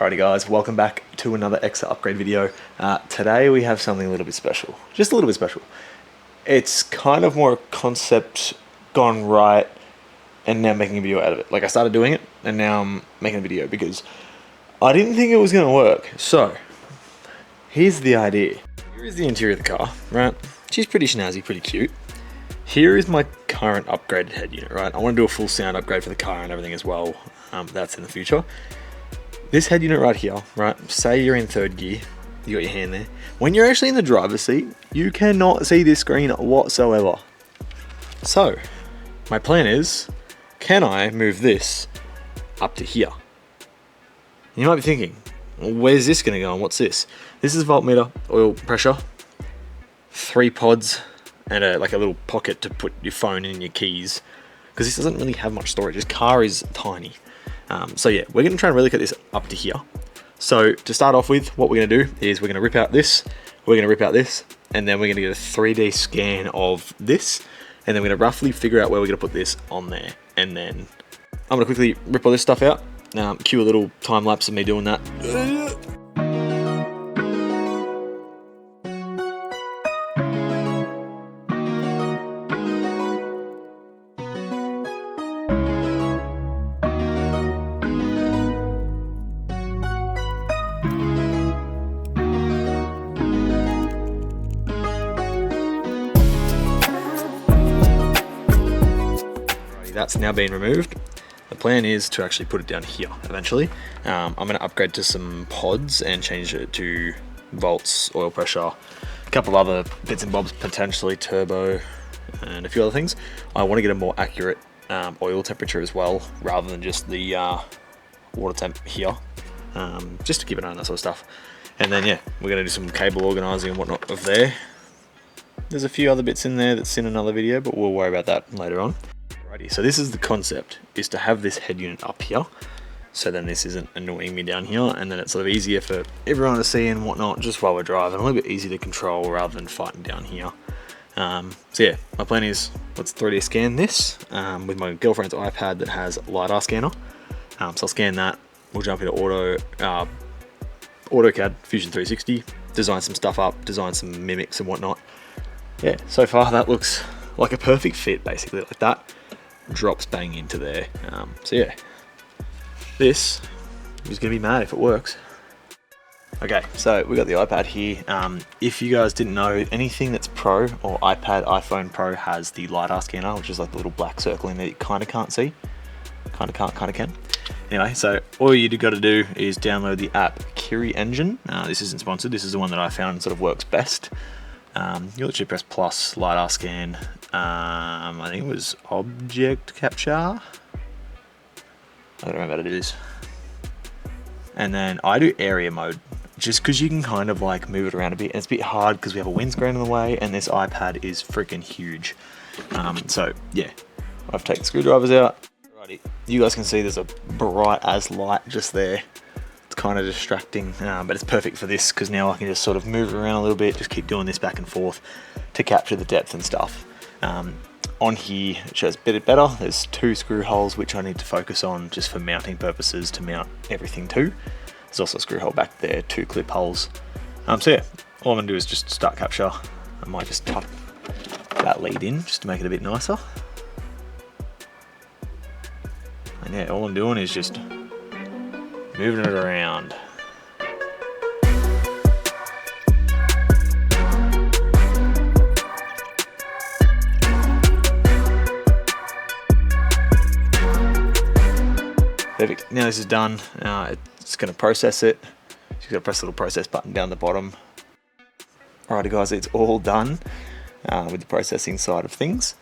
Alrighty guys, welcome back to another EXA upgrade video. Today we have something a little bit special, just a little bit special. It's kind of more a concept gone right and now making a video out of it. Like I started doing it and now I'm making a video because I didn't think it was going to work. So, here's the idea. Here is the interior of the car, right? She's pretty snazzy, pretty cute. Here is my current upgraded head unit, right? I want to do a full sound upgrade for the car and everything as well. That's in the future. This head unit right here, right? Say you're in third gear, you got your hand there. When you're actually in the driver's seat, you cannot see this screen whatsoever. So, my plan is, can I move this up to here? You might be thinking, well, where's this gonna go and what's this? This is voltmeter, oil pressure, 3 pods, and like a little pocket to put your phone and your keys, because this doesn't really have much storage. This car is tiny. So yeah, we're gonna try and relocate this up to here. So to start off with, what we're gonna do is we're gonna rip out this, we're gonna rip out this, and then we're gonna get a 3D scan of this, and then we're gonna roughly figure out where we're gonna put this on there. And then I'm gonna quickly rip all this stuff out, cue a little time lapse of me doing that. That's now been removed. The plan is to actually put it down here eventually. I'm going to upgrade to some pods and change it to volts, oil pressure, a couple other bits and bobs, potentially turbo and a few other things. I want to get a more accurate oil temperature as well, rather than just the water temp here, just to keep an eye on that sort of stuff. And then yeah, we're going to do some cable organizing and whatnot of there. There's a few other bits in there that's in another video, but we'll worry about that later on. So this is the concept, is to have this head unit up here, so then this isn't annoying me down here, and then it's sort of easier for everyone to see and whatnot just while we're driving, a little bit easier to control rather than fighting down here. So yeah, my plan is, let's 3D scan this with my girlfriend's iPad that has LiDAR scanner. So I'll scan that, we'll jump into AutoCAD Fusion 360, design some stuff up, design some mimics and whatnot. Yeah, so far that looks like a perfect fit, basically, like that. Drops bang into there. So yeah, this is gonna be mad if it works. Okay, so we got the iPad here. If you guys didn't know, anything that's Pro or iPad, iPhone Pro has the LiDAR scanner, which is like the little black circle in there you kind of can't see. Kind of can't, kind of can. Anyway, so all you got to do is download the app Kiri Engine. This isn't sponsored. This is the one that I found sort of works best. You literally press plus, LiDAR scan, I think it was object capture. I don't remember how to do this. And then I do area mode, just because you can kind of like move it around a bit, and it's a bit hard because we have a windscreen in the way and this iPad is freaking huge. So yeah, I've taken screwdrivers out. Alrighty, you guys can see there's a bright as light just there. Kind of distracting, but it's perfect for this because now I can just sort of move around a little bit, just keep doing this back and forth to capture the depth and stuff. On here it shows a bit better. There's 2 screw holes which I need to focus on just for mounting purposes to mount everything to. There's also a screw hole back there, 2 clip holes. So yeah, all I'm gonna do is just start capture. I might just tuck that lead in just to make it a bit nicer. And yeah, all I'm doing is just moving it around. Perfect. Now this is done. It's going to process it. You've got to press the little process button down the bottom. Alrighty guys, it's all done with the processing side of things.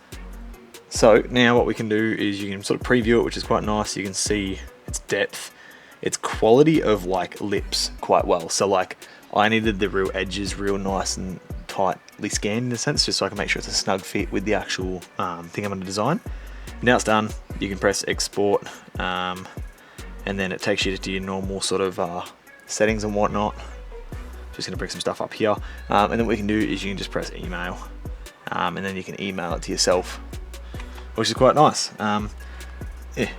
So now what we can do is you can sort of preview it, which is quite nice. You can see its depth, its quality of like lips quite well. So like I needed the real edges real nice and tightly scanned in a sense, just so I can make sure it's a snug fit with the actual thing I'm going to design. Now it's done, you can press export, and then it takes you to your normal sort of settings and whatnot. Just going to bring some stuff up here, and then what we can do is you can just press email, and then you can email it to yourself, which is quite nice. Yeah,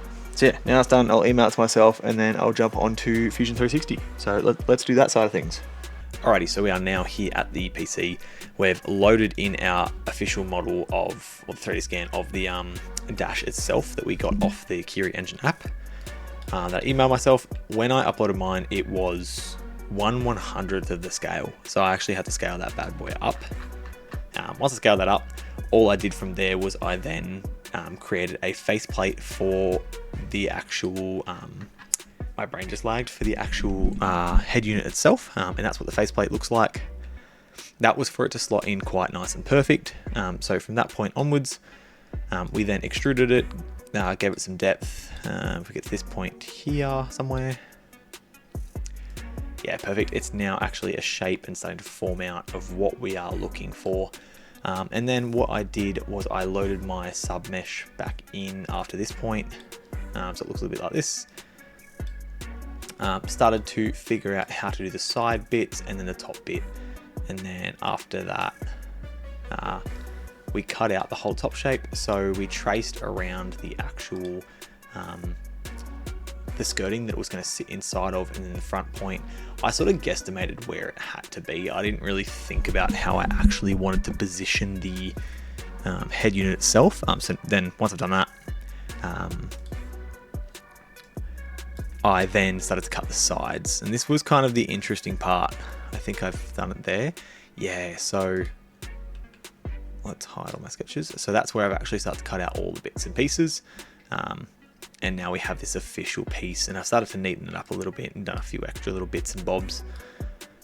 So yeah, now it's done, I'll email it to myself and then I'll jump onto Fusion 360. So let's do that side of things. Alrighty, so we are now here at the PC. We've loaded in our official model of, or the 3D scan of the dash itself that we got off the Kiri Engine app. That emailed myself. When I uploaded mine, it was 1/100th of the scale. So I actually had to scale that bad boy up. Once I scaled that up, all I did from there was I then created a faceplate for the actual, my brain just lagged, for the actual head unit itself. And that's what the faceplate looks like. That was for it to slot in quite nice and perfect. So from that point onwards, we then extruded it, gave it some depth. If we get to this point here somewhere. Yeah, perfect. It's now actually a shape and starting to form out of what we are looking for. And then what I did was I loaded my sub mesh back in after this point. So it looks a little bit like this. Started to figure out how to do the side bits and then the top bit. And then after that, we cut out the whole top shape. So we traced around the actual, the skirting that it was going to sit inside of, and then the front point. I sort of guesstimated where it had to be. I didn't really think about how I actually wanted to position the head unit itself. So then once I've done that, I then started to cut the sides, and this was kind of the interesting part. I think I've done it there. Yeah, so let's hide all my sketches. So that's where I've actually started to cut out all the bits and pieces. And now we have this official piece, and I've started to neaten it up a little bit and done a few extra little bits and bobs,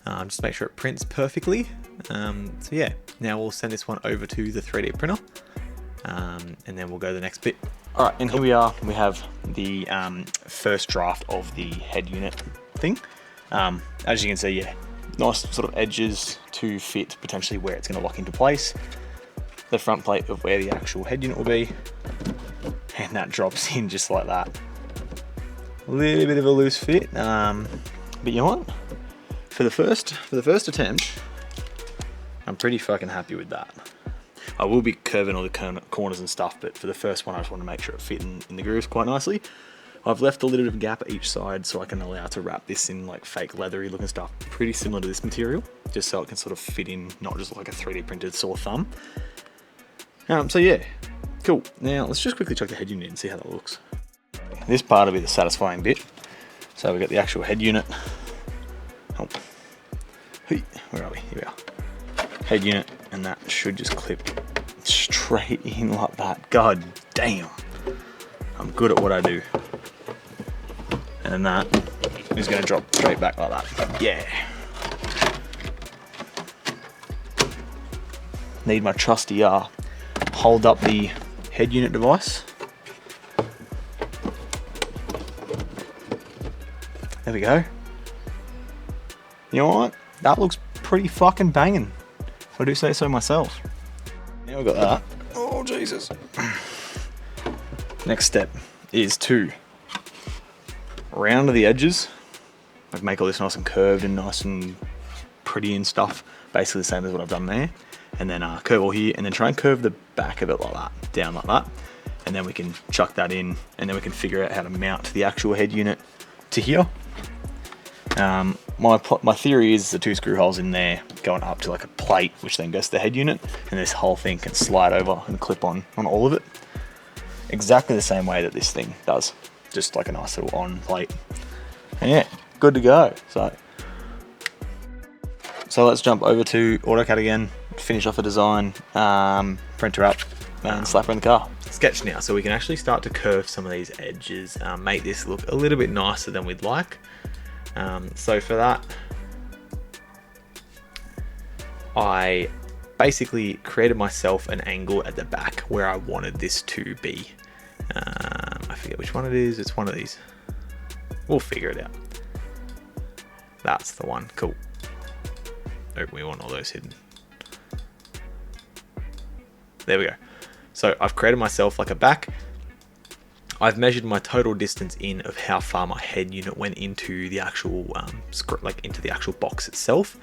just to make sure it prints perfectly. So yeah, now we'll send this one over to the 3D printer, and then we'll go to the next bit. All right, and here we are. We have the first draft of the head unit thing. As you can see, yeah, nice sort of edges to fit potentially where it's going to lock into place. The front plate of where the actual head unit will be, and that drops in just like that. A little bit of a loose fit, but you know what? For the first attempt, I'm pretty fucking happy with that. I will be curving all the corners and stuff, but for the first one, I just want to make sure it fit in the grooves quite nicely. I've left a little bit of a gap at each side so I can allow to wrap this in like fake leathery looking stuff, pretty similar to this material, just so it can sort of fit in, not just like a 3D printed sore thumb. So yeah, cool. Now let's just quickly check the head unit and see how that looks. This part will be the satisfying bit. So we've got the actual head unit. Oh, where are we? Here we are. Head unit, and that should just clip straight in like that. God damn, I'm good at what I do. And that is going to drop straight back like that. Yeah. Need my trusty hold up the head unit device. There we go. You know what? That looks pretty fucking banging, if I do say so myself. Now we've got that. Oh, Jesus. Next step is to round the edges. Like make all this nice and curved and nice and pretty and stuff. Basically the same as what I've done there. And then curve all here, and then try and curve the back of it like that, down like that. And then we can chuck that in, and then we can figure out how to mount the actual head unit to here. My theory is the 2 screw holes in there going up to like a plate, which then goes to the head unit, and this whole thing can slide over and clip on all of it. Exactly the same way that this thing does, just like a nice little on plate. And yeah, good to go. So let's jump over to AutoCAD again, finish off the design, print her up, and slap her in the car. Sketch now, so we can actually start to curve some of these edges, make this look a little bit nicer than we'd like. So for that, I basically created myself an angle at the back where I wanted this to be. I forget which one it is, it's one of these. We'll figure it out. That's the one, cool. Oh, we want all those hidden. There we go. So I've created myself like a back. I've measured my total distance in of how far my head unit went into the actual into the actual box itself.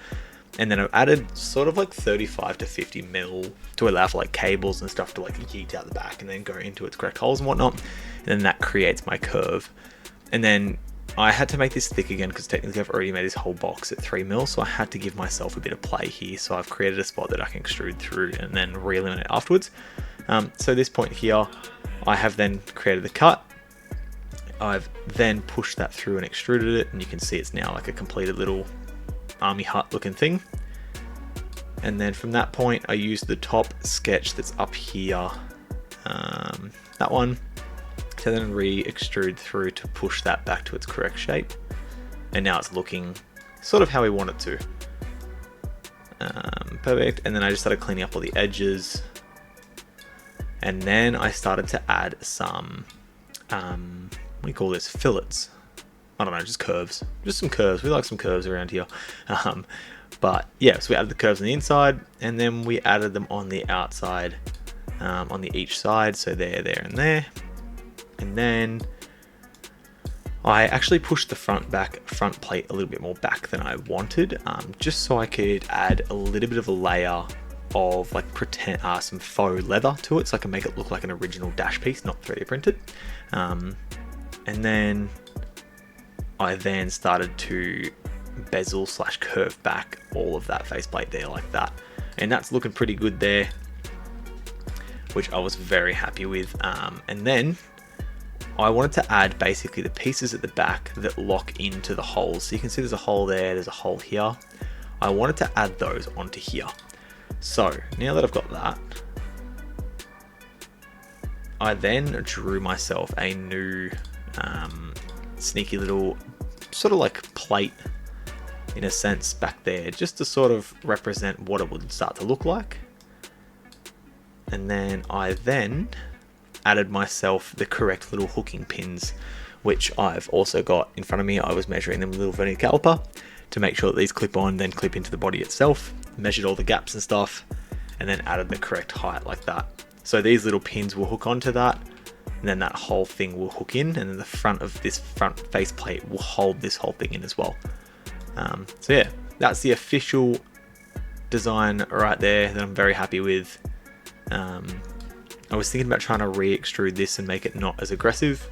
And then I've added sort of like 35 to 50 mil to allow for like cables and stuff to like yeet out the back and then go into its correct holes and whatnot. And then that creates my curve. And then I had to make this thick again because technically I've already made this whole box at 3 mil, so I had to give myself a bit of play here. So I've created a spot that I can extrude through and then re-eliminate afterwards. So this point here, I have then created the cut. I've then pushed that through and extruded it, and you can see it's now like a completed little army hut looking thing. And then from that point, I used the top sketch that's up here, that one, to then re-extrude through to push that back to its correct shape. And now it's looking sort of how we want it to. Perfect. And then I just started cleaning up all the edges. And then I started to add some, what do you call this? Fillets. I don't know, just curves. Just some curves. We like some curves around here. But yeah, so we added the curves on the inside, and then we added them on the outside, on the each side. So there, and there. And then I actually pushed the front plate a little bit more back than I wanted, just so I could add a little bit of a layer of like pretend some faux leather to it, so I can make it look like an original dash piece, not 3D printed. And then I then started to bezel / curve back all of that faceplate there like that, and that's looking pretty good there, which I was very happy with. And then I wanted to add basically the pieces at the back that lock into the holes. So you can see there's a hole there, there's a hole here. I wanted to add those onto here. So now that I've got that, I then drew myself a new sneaky little sort of like plate in a sense back there, just to sort of represent what it would start to look like. And then I then added myself the correct little hooking pins, which I've also got in front of me. I was measuring them with a little vernier caliper to make sure that these clip on, then clip into the body itself, measured all the gaps and stuff, and then added the correct height like that. So these little pins will hook onto that, and then that whole thing will hook in, and then the front of this front face plate will hold this whole thing in as well. So yeah, that's the official design right there that I'm very happy with. I was thinking about trying to re-extrude this and make it not as aggressive,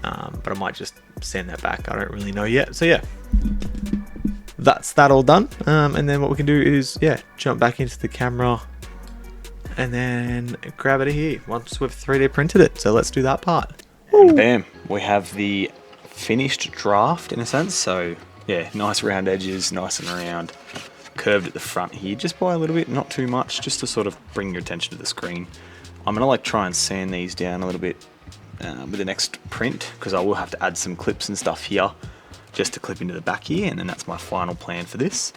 but I might just sand that back. I don't really know yet. So yeah, that's that all done. And then what we can do is, yeah, jump back into the camera and then grab it here once we've 3D printed it. So let's do that part. And bam, we have the finished draft in a sense. So yeah, nice round edges, nice and round, curved at the front here, just by a little bit, not too much, just to sort of bring your attention to the screen. I'm gonna like try and sand these down a little bit with the next print, because I will have to add some clips and stuff here just to clip into the back here, and then that's my final plan for this.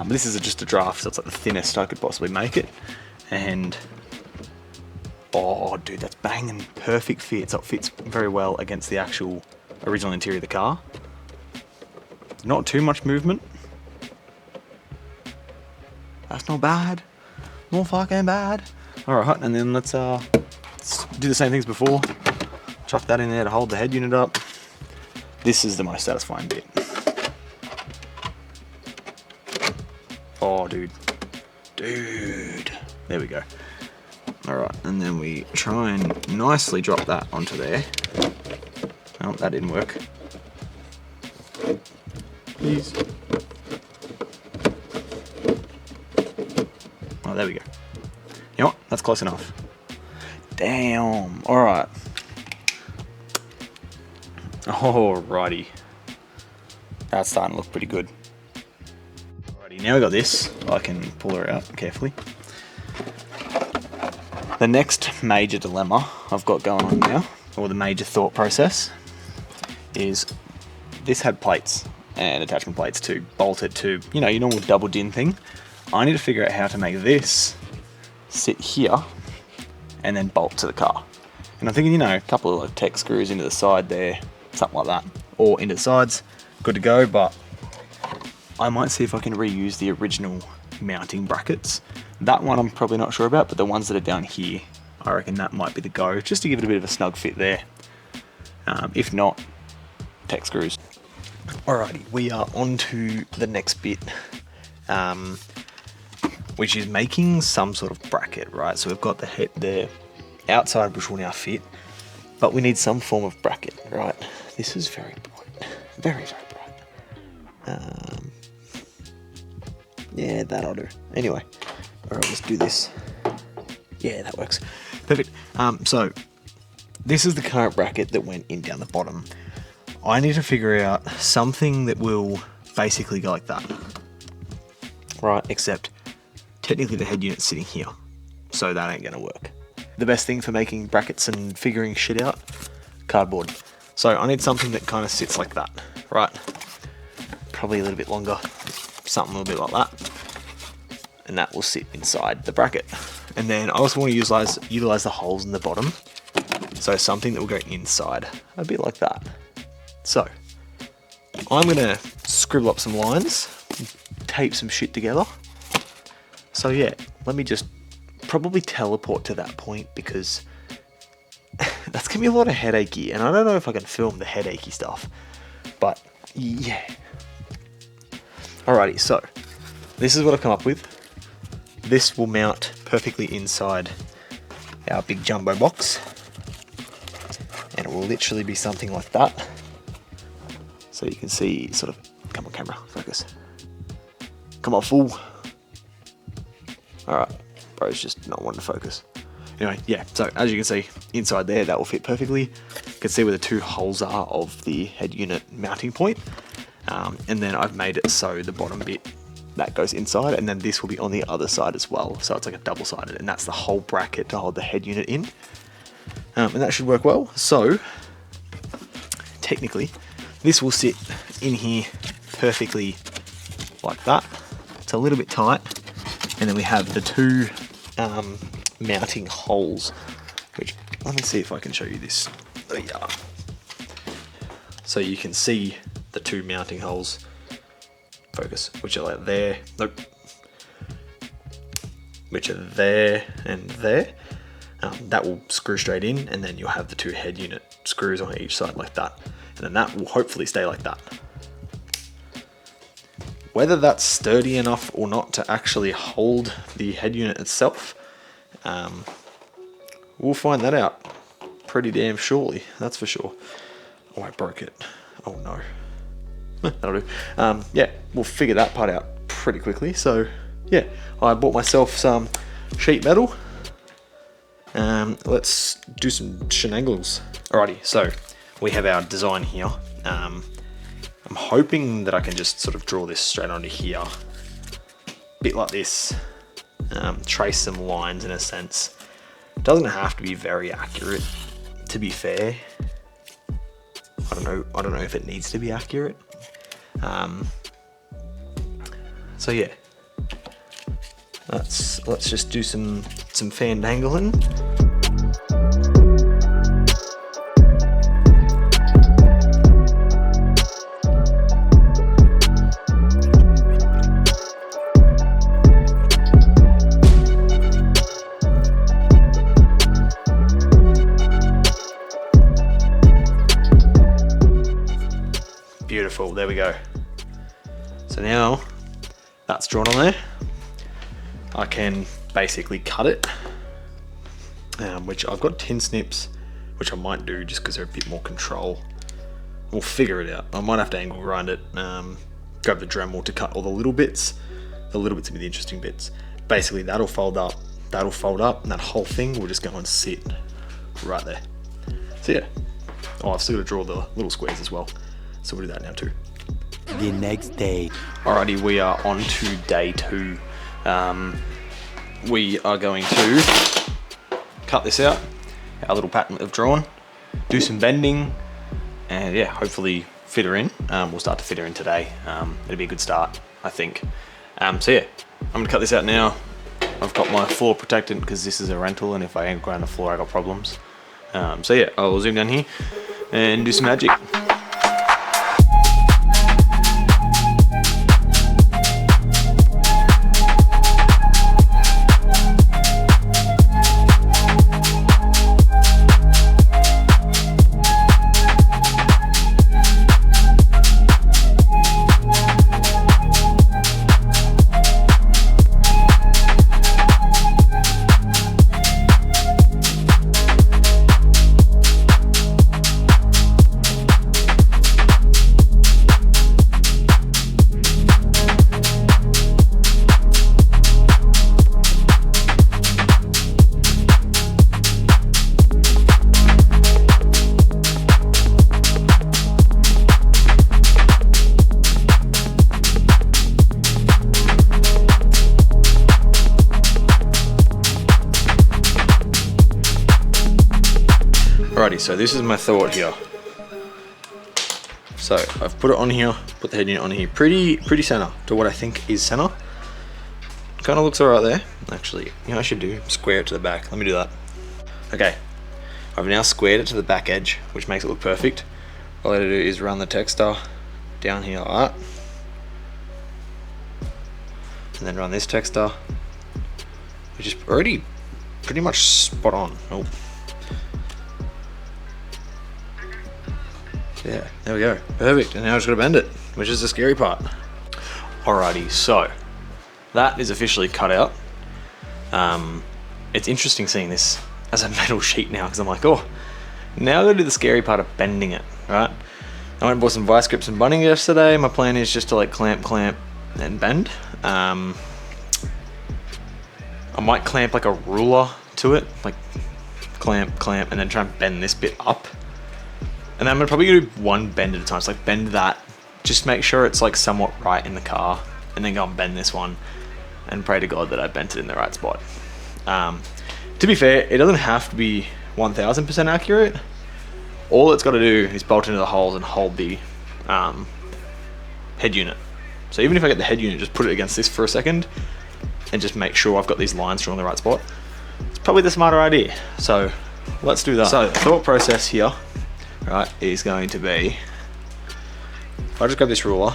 This is just a draft, so it's like the thinnest I could possibly make it. And oh dude, that's banging perfect fit. So it fits very well against the actual original interior of the car. Not too much movement. That's not bad. Not fucking bad. Alright, and then let's do the same things before. Chuck that in there to hold the head unit up. This is the most satisfying bit. Oh, dude. Dude. There we go. Alright, and then we try and nicely drop that onto there. Oh, that didn't work. Please. Oh, there we go. You know what? That's close enough. Damn. Alright. Alrighty. That's starting to look pretty good. Alrighty, now we got this. I can pull her out carefully. The next major dilemma I've got going on now, or the major thought process, is this had plates and attachment plates to bolt it to, you know, your normal double din thing. I need to figure out how to make this sit here and then bolt to the car. And I'm thinking, you know, a couple of like tech screws into the side there, something like that, or into the sides, good to go. But I might see if I can reuse the original mounting brackets. That one I'm probably not sure about, but the ones that are down here, I reckon that might be the go, just to give it a bit of a snug fit there. If not, tech screws. Alrighty, we are on to the next bit. which is making some sort of bracket, right? So we've got the outside, which will now fit, but we need some form of bracket, right? This is very bright, very, very bright. Yeah, that'll do. Anyway, all right, let's do this. Yeah, that works. Perfect. So this is the current bracket that went in down the bottom. I need to figure out something that will basically go like that, right? Except technically the head unit's sitting here, so that ain't gonna work. The best thing for making brackets and figuring shit out, cardboard. So I need something that kind of sits like that, right? Probably a little bit longer, something a little bit like that. And that will sit inside the bracket. And then I also want to utilize the holes in the bottom. So something that will go inside, a bit like that. So I'm gonna scribble up some lines, tape some shit together. So yeah, let me just probably teleport to that point, because that's gonna be a lot of headachy, and I don't know if I can film the headachy stuff, but yeah. Alrighty, so this is what I've come up with. This will mount perfectly inside our big jumbo box, and it will literally be something like that. So you can see sort of, come on camera, focus. Come on, fool. Alright, bro's just not wanting to focus. Anyway, yeah, so as you can see, inside there, that will fit perfectly. You can see where the two holes are of the head unit mounting point. And then I've made it so the bottom bit, that goes inside, and then this will be on the other side as well. So it's like a double-sided, and that's the whole bracket to hold the head unit in. And that should work well. So, technically, this will sit in here perfectly like that. It's a little bit tight. And then we have the two mounting holes, which, let me see if I can show you this. There you are. So you can see the two mounting holes, focus, which are like there, nope, which are there and there. That will screw straight in, and then you'll have the two head unit screws on each side like that. And then that will hopefully stay like that. Whether that's sturdy enough or not to actually hold the head unit itself, we'll find that out pretty damn shortly, that's for sure. Oh, I broke it. Oh no. That'll do. Yeah, we'll figure that part out pretty quickly. So yeah, I bought myself some sheet metal. Let's do some shenanigans. Alrighty, so we have our design here. I'm hoping that I can just sort of draw this straight onto here, a bit like this, trace some lines in a sense. It doesn't have to be very accurate, to be fair. I don't know if it needs to be accurate. So yeah, let's just do some fandangling. Beautiful, there we go. So now that's drawn on there, I can basically cut it, which I've got tin snips, which I might do just because they're a bit more control. We'll figure it out. I might have to angle grind it, grab the Dremel to cut all the little bits. The little bits will be the interesting bits. Basically that'll fold up, and that whole thing will just go and sit right there. So yeah, oh, I've still got to draw the little squares as well. So we'll do that now too. The next day. Alrighty, we are on to day 2. We are going to cut this out, our little pattern we've drawn, do some bending, and yeah, hopefully fit her in. We'll start to fit her in today. It'll be a good start, I think. So yeah, I'm gonna cut this out now. I've got my floor protected because this is a rental, and if I angle grind the floor, I got problems. So yeah, I'll zoom down here and do some magic. Alrighty, so this is my thought here. So I've put it on here, put the head unit on here, pretty center to what I think is center. Kind of looks alright there. Actually, you know what I should do? Square it to the back. Let me do that. Okay, I've now squared it to the back edge, which makes it look perfect. All I have to do is run the texter down here like that. And then run this texter, which is already pretty much spot on. Oh. Yeah, there we go. Perfect. And now I just gotta bend it, which is the scary part. Alrighty, so that is officially cut out. It's interesting seeing this as a metal sheet now, because I'm like, oh, now I gotta do the scary part of bending it, right? I went and bought some vice grips and bunning yesterday. My plan is just to like clamp, and bend. I might clamp like a ruler to it, like clamp, and then try and bend this bit up. And then I'm gonna probably do one bend at a time. So like bend that, just make sure it's like somewhat right in the car, and then go and bend this one, and pray to God that I bent it in the right spot. To be fair, it doesn't have to be 1000% accurate. All it's got to do is bolt into the holes and hold the head unit. So even if I get the head unit, just put it against this for a second, and just make sure I've got these lines drawn in the right spot. It's probably the smarter idea. So let's do that. So the thought process here, right, is going to be, if I just grab this ruler,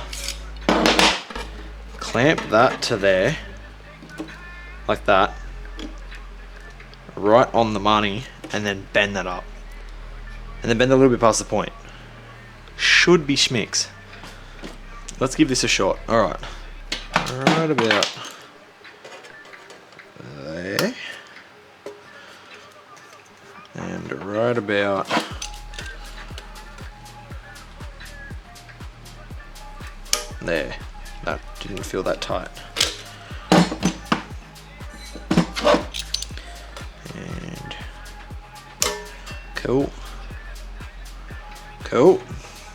clamp that to there, like that, right on the money, and then bend that up. And then bend a little bit past the point. Should be schmicks. Let's give this a shot. Alright. Right about there. And right about there. That didn't feel that tight. And cool. Cool.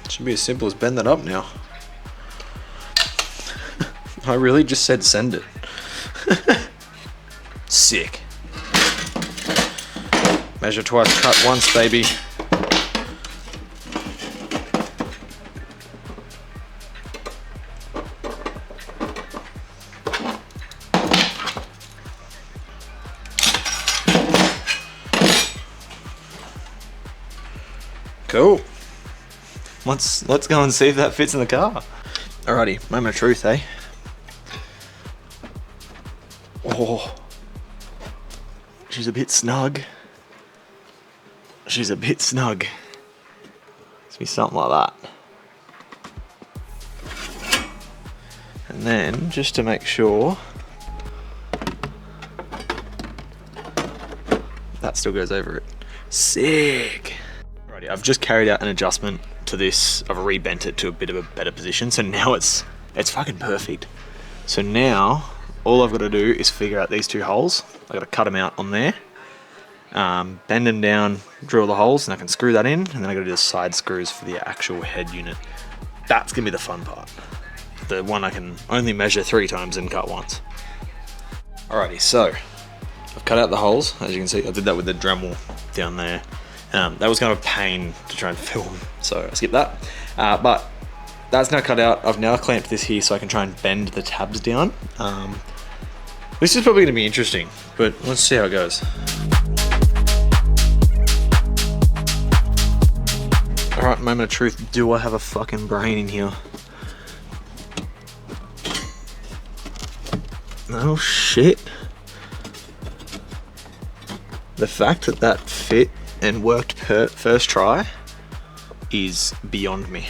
Should be as simple as bend that up now. I really just said send it. Sick. Measure twice, cut once, baby. Cool. Let's go and see if that fits in the car. Alrighty, moment of truth, eh? Oh, she's a bit snug. She's a bit snug. Let's be something like that. And then, just to make sure, that still goes over it. Sick. Alrighty, I've just carried out an adjustment to this. I've rebent it to a bit of a better position, so now it's fucking perfect. So now all I've got to do is figure out these two holes. I've got to cut them out on there, bend them down, drill the holes, and I can screw that in, and then I've got to do the side screws for the actual head unit. That's gonna be the fun part, the one I can only measure 3 times and cut once. Alrighty, so I've cut out the holes. As you can see, I did that with the Dremel down there. That was kind of a pain to try and film, so I skipped that. But that's now cut out. I've now clamped this here so I can try and bend the tabs down. This is probably going to be interesting, but let's see how it goes. Alright, moment of truth. Do I have a fucking brain in here? Oh shit. The fact that that fit and worked first try is beyond me.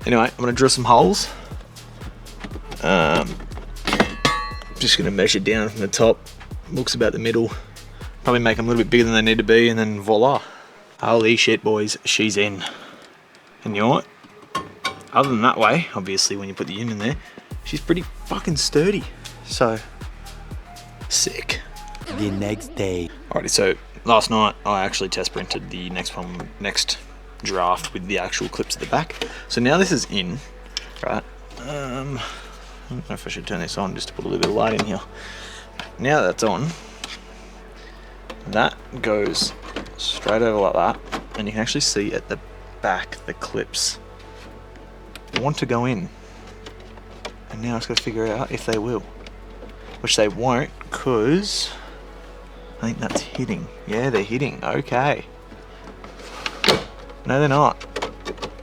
Anyway, I'm gonna drill some holes. Just gonna measure down from the top. Looks about the middle. Probably make them a little bit bigger than they need to be, and then voila. Holy shit, boys, she's in. And you know what? Other than that way, obviously when you put the unit in there, she's pretty fucking sturdy. So, sick. The next day. Alrighty, so last night I actually test printed the next draft with the actual clips at the back. So now this is in, right? I don't know if I should turn this on just to put a little bit of light in here. Now that's on, that goes straight over like that, and you can actually see at the back the clips want to go in. And now I just got to figure out if they will, which they won't, because I think that's hitting. Yeah, they're hitting. Okay. No, they're not.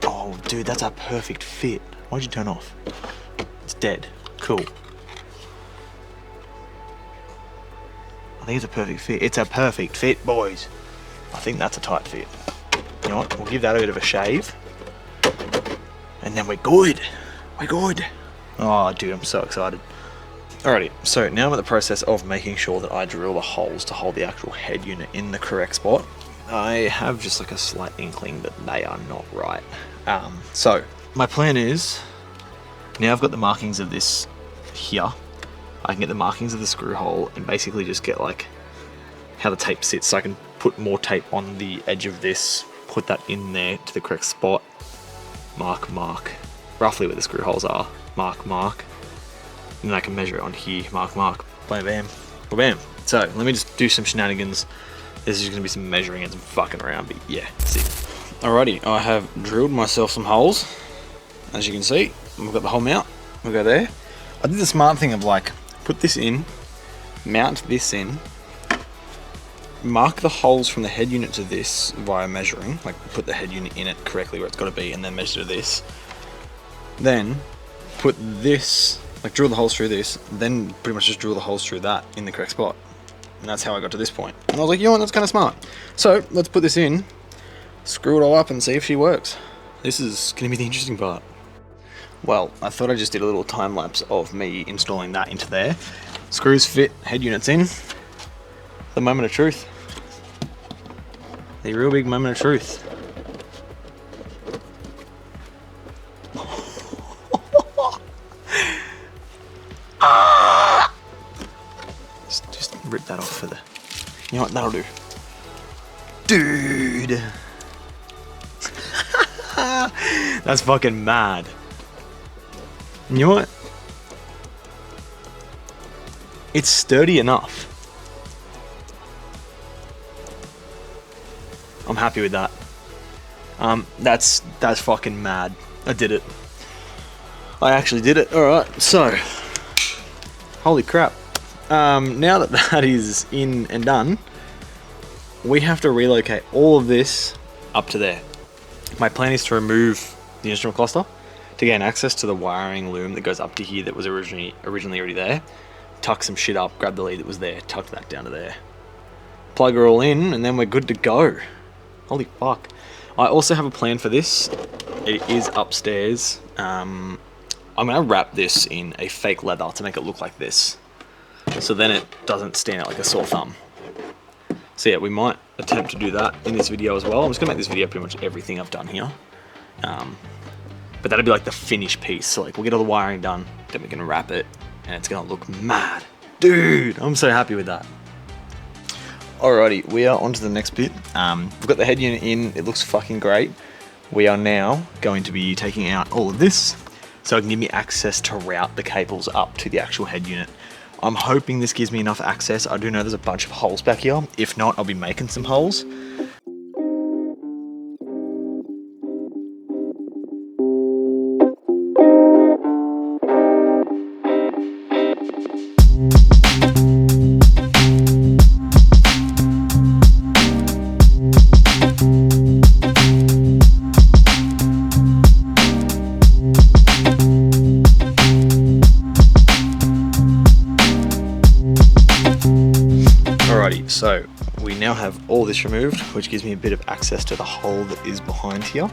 Oh, dude, that's a perfect fit. Why'd you turn off? It's dead. Cool. I think it's a perfect fit. It's a perfect fit, boys. I think that's a tight fit. You know what? We'll give that a bit of a shave. And then we're good. We're good. Oh, dude, I'm so excited. Alrighty, so now I'm in the process of making sure that I drill the holes to hold the actual head unit in the correct spot. I have just like a slight inkling that they are not right. So my plan is, now I've got the markings of this here, I can get the markings of the screw hole and basically just get like how the tape sits, so I can put more tape on the edge of this, put that in there to the correct spot, mark, roughly where the screw holes are, mark, and then I can measure it on here, mark, bam, bam, bam. So let me just do some shenanigans. This is just gonna be some measuring and some fucking around, but yeah, that's it. Alrighty, I have drilled myself some holes, as you can see. We've got the whole mount, we'll go there. I did the smart thing of like, put this in, mount this in, mark the holes from the head unit to this via measuring, like put the head unit in it correctly where it's got to be, and then measure to this. Then put this, like drill the holes through this, then pretty much just drill the holes through that in the correct spot. And that's how I got to this point. And I was like, you know what, that's kind of smart. So let's put this in, screw it all up and see if she works. This is going to be the interesting part. Well, I thought I just did a little time lapse of me installing that into there. Screws fit, head units in. The moment of truth. The real big moment of truth. Just rip that off for the... You know what, that'll do. Dude! That's fucking mad. You know what? It's sturdy enough. I'm happy with that. That's fucking mad. I did it. I actually did it. Alright, so holy crap. Now that that is in and done, we have to relocate all of this up to there. My plan is to remove the instrument cluster to gain access to the wiring loom that goes up to here that was originally already there. Tuck some shit up, grab the lead that was there, tuck that down to there. Plug her all in, and then we're good to go. Holy fuck. I also have a plan for this. It is upstairs. I'm gonna wrap this in a fake leather to make it look like this. So then it doesn't stand out like a sore thumb. So yeah, we might attempt to do that in this video as well. I'm just gonna make this video pretty much everything I've done here. But that'll be like the finished piece. So like we'll get all the wiring done, then we can wrap it, and it's gonna look mad. Dude, I'm so happy with that. Alrighty, we are on to the next bit. We've got the head unit in, it looks fucking great. We are now going to be taking out all of this, so it can give me access to route the cables up to the actual head unit. I'm hoping this gives me enough access. I do know there's a bunch of holes back here. If not, I'll be making some holes. So we now have all this removed, which gives me a bit of access to the hole that is behind here.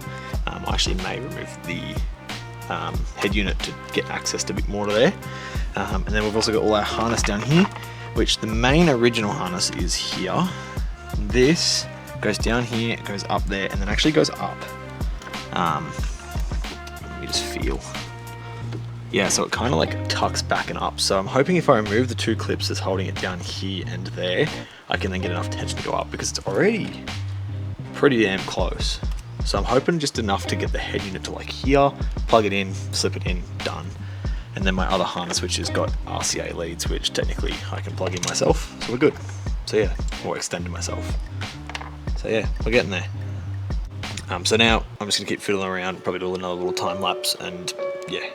I actually may remove the head unit to get access to a bit more to there. And then we've also got all our harness down here, which the main original harness is here. This goes down here, it goes up there, and then actually goes up. Let me just feel. Yeah, so it kind of like tucks back and up. So I'm hoping if I remove the two clips that's holding it down here and there, I can then get enough tension to go up, because it's already pretty damn close. So I'm hoping just enough to get the head unit to like here, plug it in, slip it in, done. And then my other harness, which has got RCA leads, which technically I can plug in myself. So we're good. So yeah, or extend to myself. So So yeah, we're getting there. So now I'm just gonna keep fiddling around, probably do another little time lapse, and yeah.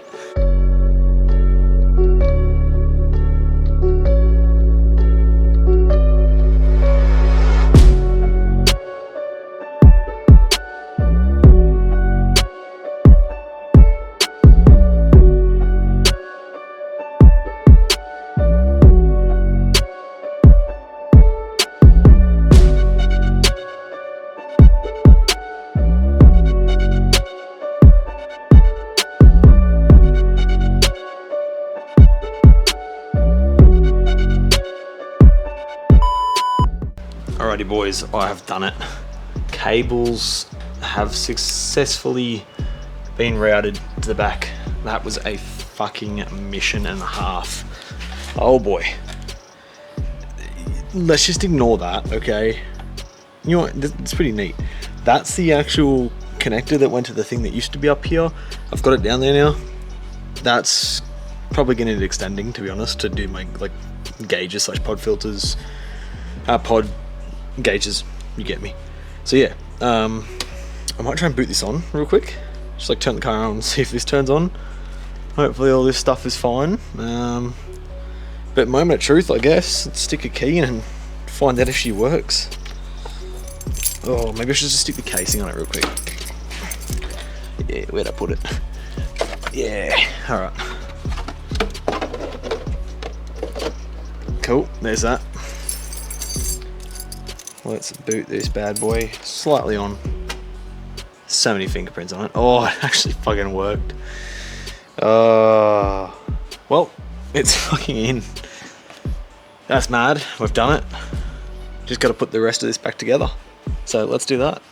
Alrighty boys, I have done it. Cables have successfully been routed to the back. That was a fucking mission and a half. Oh boy. Let's just ignore that, okay? You know what, it's pretty neat. That's the actual connector that went to the thing that used to be up here. I've got it down there now. That's probably gonna need extending, to be honest, to do my like gauges slash pod filters. Pod gauges, you get me. So yeah, I might try and boot this on real quick. Just like turn the car on and see if this turns on. Hopefully all this stuff is fine. But moment of truth, I guess. Let's stick a key in and find out if she works. Oh, maybe I should just stick the casing on it real quick. Yeah, where'd I put it? Yeah, alright. Cool, there's that. Let's boot this bad boy slightly on. So many fingerprints on it. Oh, it actually fucking worked. Well, it's fucking in. That's mad. We've done it. Just got to put the rest of this back together. So let's do that.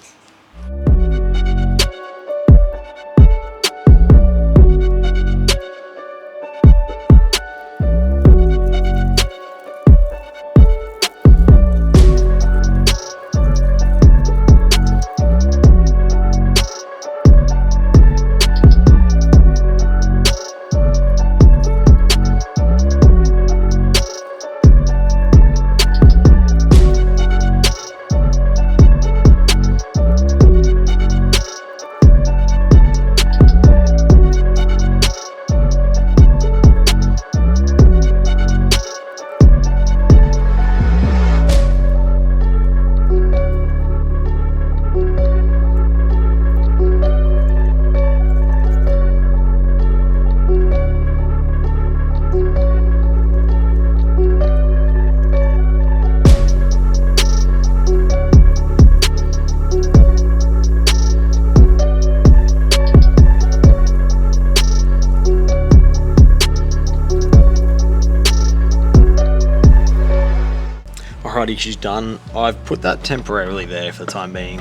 Alrighty, she's done. I've put that temporarily there for the time being,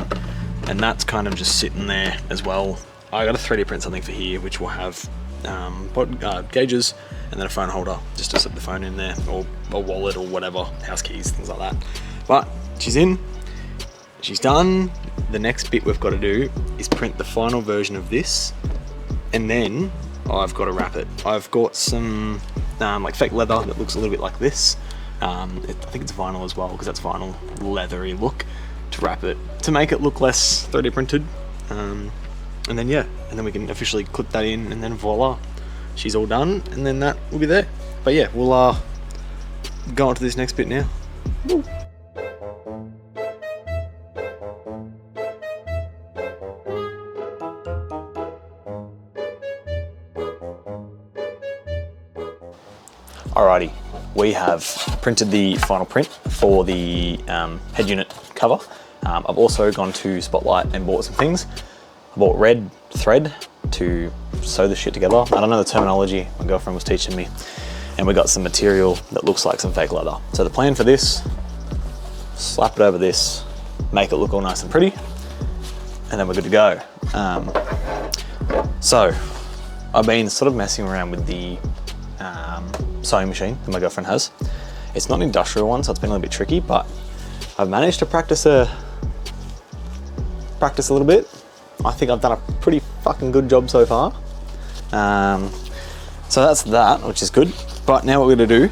and that's kind of just sitting there as well. I got to 3D print something for here, which will have gauges and then a phone holder just to slip the phone in there, or a wallet or whatever, house keys, things like that. But she's in, she's done. The next bit we've got to do is print the final version of this, and then I've got to wrap it. I've got some like fake leather that looks a little bit like this. I think it's vinyl as well, because that's vinyl leathery look, to wrap it, to make it look less 3D printed. And then yeah, and then we can officially clip that in, and then voila, she's all done, and then that will be there. But yeah, we'll go on to this next bit now. Woo. Alrighty, we have printed the final print for the head unit cover. I've also gone to Spotlight and bought some things. I bought red thread to sew the shit together. I don't know the terminology, my girlfriend was teaching me. And we got some material that looks like some fake leather. So the plan for this, slap it over this, make it look all nice and pretty, and then we're good to go. So I've been sort of messing around with the sewing machine that my girlfriend has. It's not an industrial one, so it's been a little bit tricky, but I've managed to practice a little bit. I think I've done a pretty fucking good job so far. So that's that, which is good. But now what we're gonna do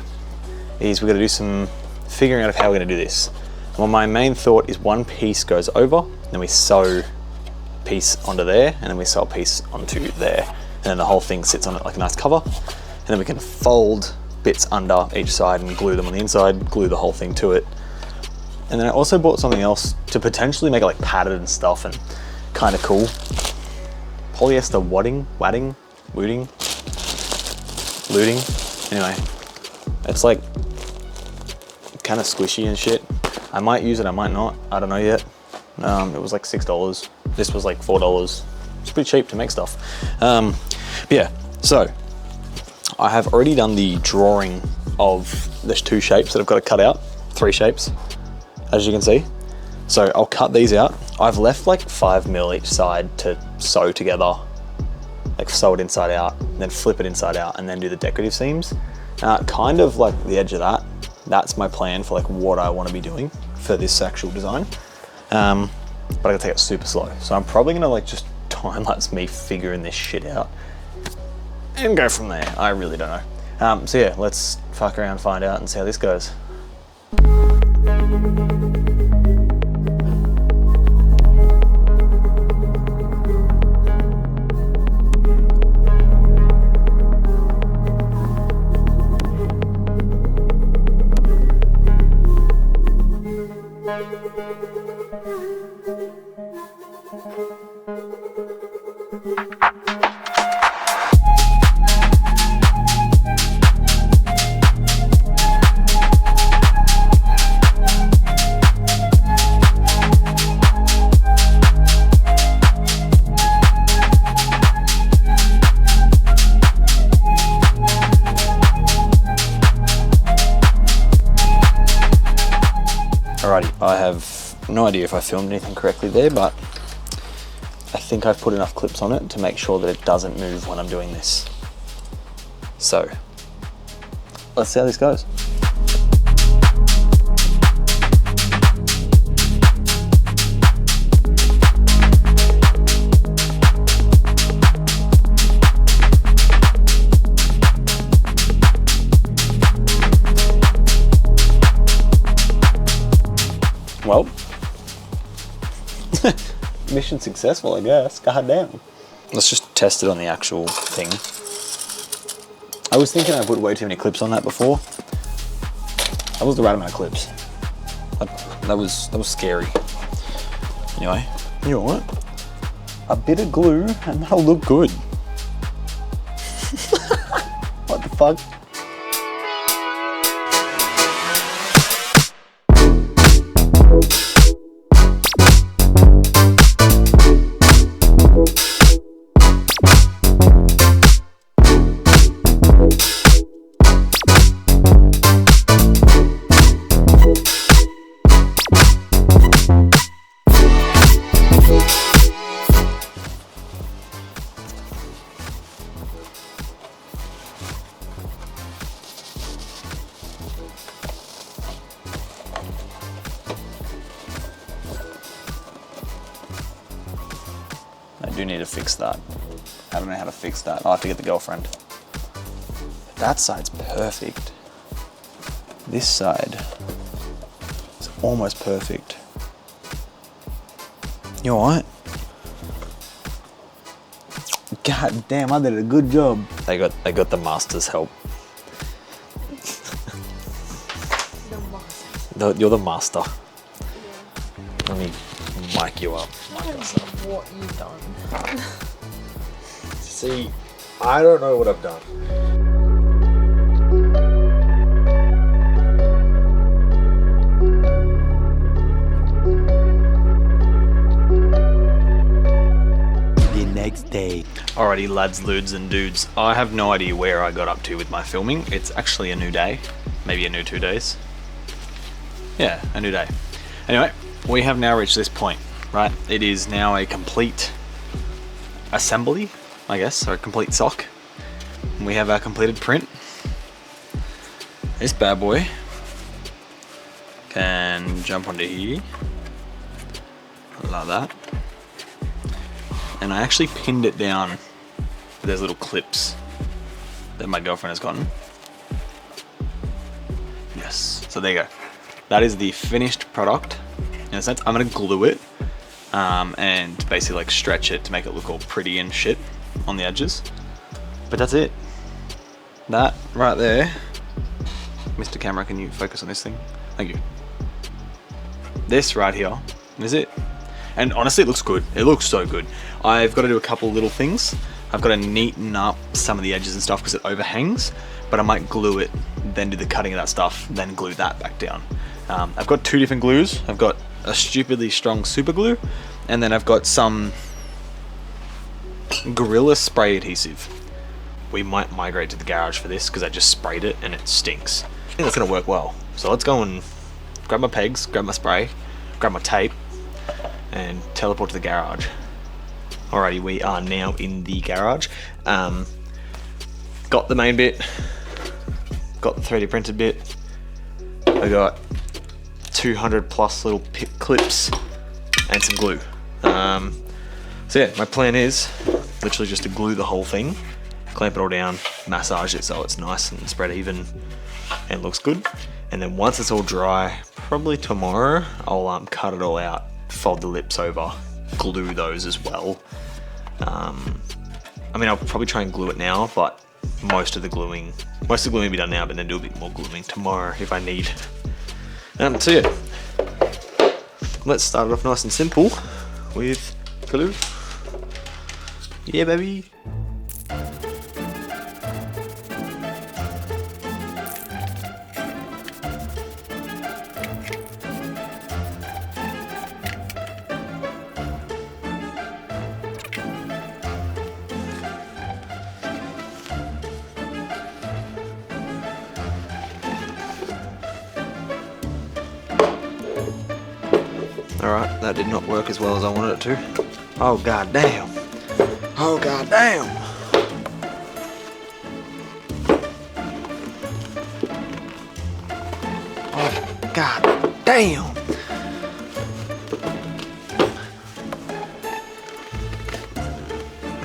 is we're gonna do some figuring out of how we're gonna do this. Well, my main thought is one piece goes over, then we sew a piece onto there, and then we sew a piece onto there. And then the whole thing sits on it like a nice cover. And then we can fold bits under each side and glue them on the inside, glue the whole thing to it. And then I also bought something else to potentially make it like padded and stuff and kind of cool. Polyester wadding, looting. Anyway, it's like kind of squishy and shit. I might use it, I might not, I don't know yet. It was like $6. This was like $4. It's pretty cheap to make stuff. But yeah, so I have already done the drawing of there's 2 shapes that I've got to cut out, 3 shapes, as you can see. So I'll cut these out. I've left like 5 mil each side to sew together, like sew it inside out, then flip it inside out, and then do the decorative seams. Kind of like the edge of that. That's my plan for like what I want to be doing for this actual design. But I gotta take it super slow. So I'm probably gonna like just time-lapse me figuring this shit out and go from there. I really don't know. So yeah, let's fuck around, find out, and see how this goes. Alrighty, I have no idea if I filmed anything correctly there, but I think I've put enough clips on it to make sure that it doesn't move when I'm doing this. So, let's see how this goes. Well, mission successful, I guess. God damn. Let's just test it on the actual thing. I was thinking I put way too many clips on that before. That was the right amount of clips. That was scary. Anyway, you know what? A bit of glue and that'll look good. What the fuck? I do need to fix that. I don't know how to fix that. I'll have to get the girlfriend. That side's perfect. This side is almost perfect. You alright? God damn, I did a good job. They got the master's help. You're the master. Yeah. Let me mic you up. Mic us up. What you've done. See, I don't know what I've done. The next day. Alrighty, lads, ludes and dudes. I have no idea where I got up to with my filming. It's actually a new day. Maybe a new 2 days. Yeah, a new day. Anyway, we have now reached this point, right? It is now a complete assembly, I guess, or a complete sock. We have our completed print. This bad boy can jump onto here, like that. And I actually pinned it down with those little clips that my girlfriend has gotten. Yes, so there you go. that is the finished product. In a sense, I'm gonna glue it and basically like stretch it to make it look all pretty and shit on the edges. But that's it. That right there. Mr. Camera, can you focus on this thing? Thank you. This right here is it. And honestly, it looks good. It looks so good. I've got to do a couple little things. I've got to neaten up some of the edges and stuff because it overhangs, but I might glue it, then do the cutting of that stuff, then glue that back down. I've got 2 different glues. I've got a stupidly strong super glue, and then I've got some Gorilla spray adhesive. We might migrate to the garage for this because I just sprayed it and it stinks. I think that's gonna work well. So let's go and grab my pegs, grab my spray, grab my tape, and teleport to the garage. Alrighty, we are now in the garage. Got the main bit, got the 3D printed bit. I got 200 plus little pip clips and some glue. So yeah, my plan is literally just to glue the whole thing, clamp it all down, massage it so it's nice and spread even and looks good. And then once it's all dry, probably tomorrow, I'll cut it all out, fold the lips over, glue those as well. I mean, I'll probably try and glue it now, but most of the gluing will be done now, but then do a bit more gluing tomorrow if I need. So yeah, let's start it off nice and simple with glue. Yeah, baby. Alright, that did not work as well as I wanted it to. Oh god damn. Oh god damn. Oh god damn.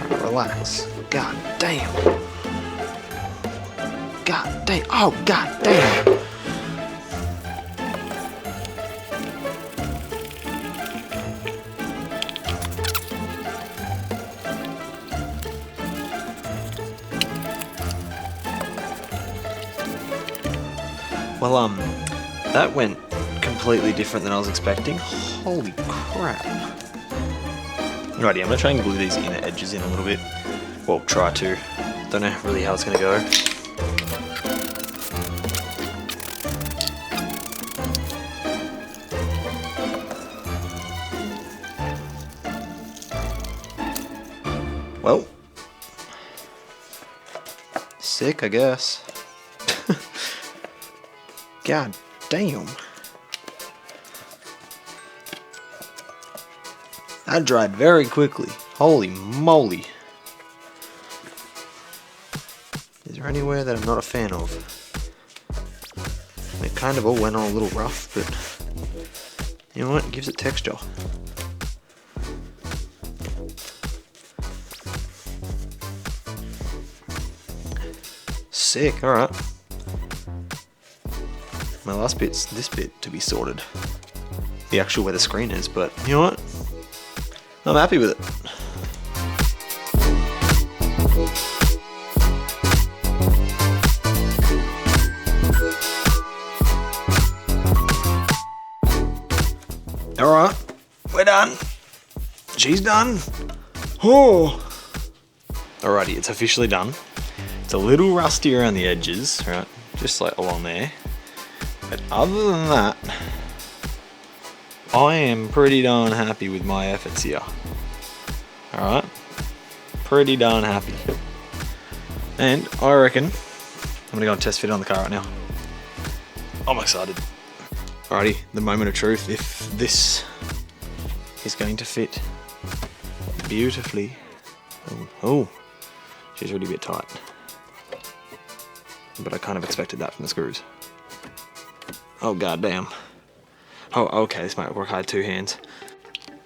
Alright, relax. God damn. God damn. Oh god damn. Well, that went completely different than I was expecting. Holy crap. Alrighty, I'm gonna try and glue these inner edges in a little bit. Well, try to. Don't know really how it's gonna go. Well, sick, I guess. God damn. That dried very quickly. Holy moly. Is there anywhere that I'm not a fan of? It kind of all went on a little rough, but you know what? It gives it texture. Sick, alright. My last bit's this bit to be sorted. The actual where the screen is, but you know what? I'm happy with it. Alright, we're done. She's done. Oh. Alrighty, it's officially done. It's a little rusty around the edges, right? Just like along there. But other than that, I am pretty darn happy with my efforts here. Alright? Pretty darn happy. And I reckon I'm gonna go and test fit it on the car right now. I'm excited. Alrighty, the moment of truth. If this is going to fit beautifully. Oh, she's already a bit tight. But I kind of expected that from the screws. Oh god damn. Oh, okay, this might work. I had 2 hands.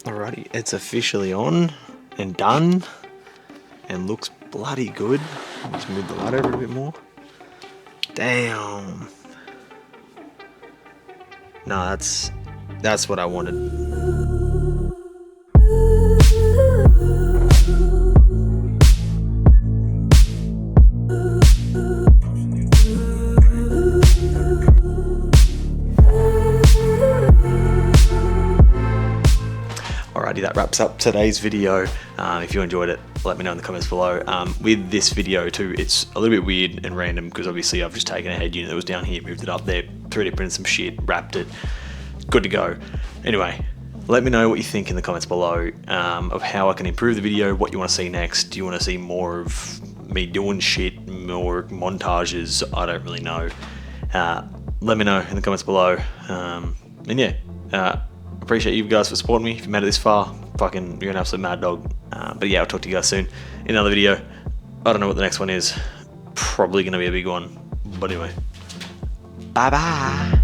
Alrighty, it's officially on and done and looks bloody good. Let's move the light over a bit more. Damn. no, that's what I wanted. Alrighty, that wraps up today's video. If you enjoyed it, let me know in the comments below. With this video too, it's a little bit weird and random because obviously I've just taken a head unit that was down here, moved it up there, 3D printed some shit, wrapped it, good to go. Anyway, let me know what you think in the comments below of how I can improve the video, what you want to see next. Do you want to see more of me doing shit, more montages? I don't really know. Let me know in the comments below. And yeah, appreciate you guys for supporting me. If you made it this far, fucking, you're an absolute mad dog. But yeah, I'll talk to you guys soon in another video. I don't know what the next one is. Probably going to be a big one. But anyway, bye bye.